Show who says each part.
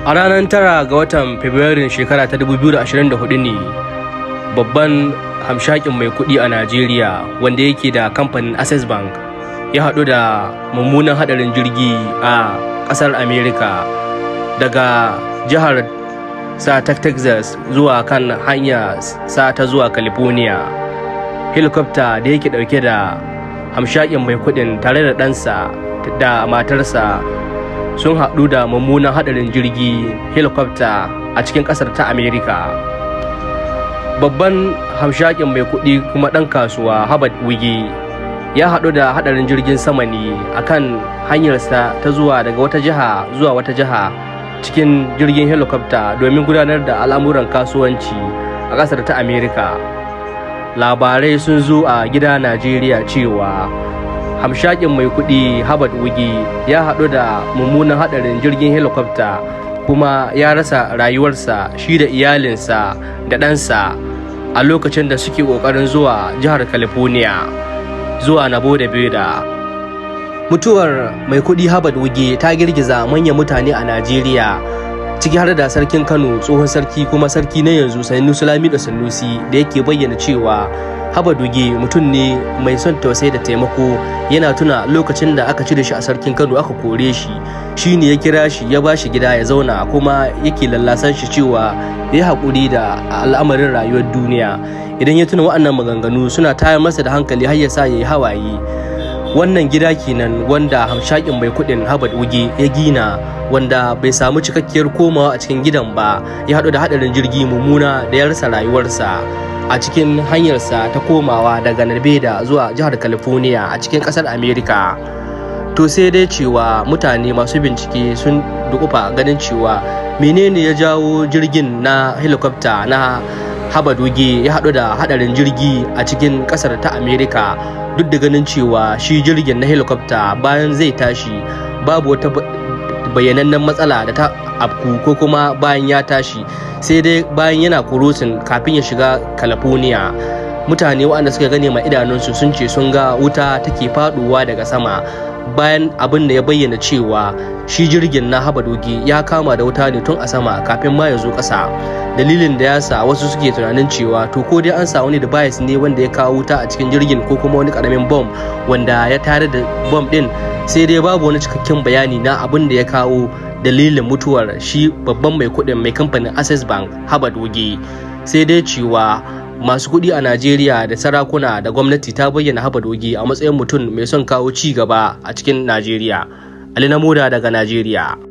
Speaker 1: A ranar 9 ga watan Fabrairun shekara ta 2024 ne babban hamshakin mai kuɗi a Najeriya wanda yake da kamfanin Access Bank ya haɗu da mummunan haɗarin jirgi a ƙasar America daga jihar sa ta Texas zuwa kan hanya sa ta zuwa California. Helicopter da yake ɗauke da hamshakin mai kuɗin tare da ɗansa da matarsa sun haɗu da mummunan haɗarin jirgi helicopter a cikin ƙasar ta America. Babban hamshakin mai kuɗi kuma ɗan kasuwa Hubert Wige ya haɗu da haɗarin jirgin sama ne akan hanyarsa ta zuwa daga wata jiha zuwa wata jiha cikin jirgin helicopter domin gudanar da al'amuran kasuwanci a ƙasar ta America. Labarai sun zo a gida Najeriya cewa hamshakin mai kuɗi Hubert Wige ya haɗu da mummunan haɗarin jirgin helicopter kuma ya rasa rayuwarsa shi da iyalinsa da ɗansa a lokacin da suke ƙoƙarin zuwa jihar California zuwa Nabo da Beda. Mutuwar mai kuɗi Hubert Wige ta girgiza manyan mutane a Najeriya ciki har da sarkin Kano tsohon sarki kuma sarki na yanzu Sanusi Lamido Sanusi da yake bayyana cewa Hubert Wige mutum ne mai son tausayi da taimako. Yana tuna lokacin da aka cire shi a sarkin Kano aka kore shi, shine ya kira shi ya bashi gida ya zauna kuma yake lallasan shi cewa ya haƙuri da al'amarin rayuwar duniya. Idan ya tuna waɗannan maganganu suna tayar masa da hankali har ya sa yayi hawaye. Wannan gida kenan wanda hamshakin mai kuɗin Hubert Wige ya gina, wanda bai samu cikakkiyar komawa a cikin gidan ba, ya haɗu da haɗarin jirgi mummuna da ya rasa rayuwarsa a cikin hanyarsa ta komawa daga Nevada zuwa jihar California a cikin ƙasar America. To sai dai cewa mutane masu bincike sun dukufa ganin cewa menene ya jawo jirgin na helicopter na Hubert Wige ya haɗu da haɗarin jirgi a cikin ƙasar ta America, duk da ganin cewa shi jirgin na helicopter bayan zai tashi babu wata bayyanannen matsala da ta afku ko kuma bayan ya tashi, sai dai bayan yana kurusin kafin ya shiga California. Mutane waɗanda suka gane ma idanunsu sun ce sun ga wuta take faɗuwa daga sama, bayan abin da ya bayyana cewa shi jirgin na Hubert Wige ya kama da wuta ne tun a sama kafin ma ya zo ƙasa. Dalilin da ya sa wasu suke tunanin cewa to ko dai an samu wani device ne wanda ya kawo wuta a cikin jirgin ko kuma wani ƙaramin bomb wanda ya tare da bomb ɗin, sai dai babu wani cikakken bayani na abin da ya kawo dalilin mutuwar shi babban mai kuɗin mai kamfanin Access Bank Hubert Wige. Sai dai cewa masu kuɗi a Najeriya da sarakuna da gwamnati ta bayyana Hubert Wige a matsayin mutum mai son kawo ci gaba a cikin Najeriya. Ali Namuda daga Najeriya.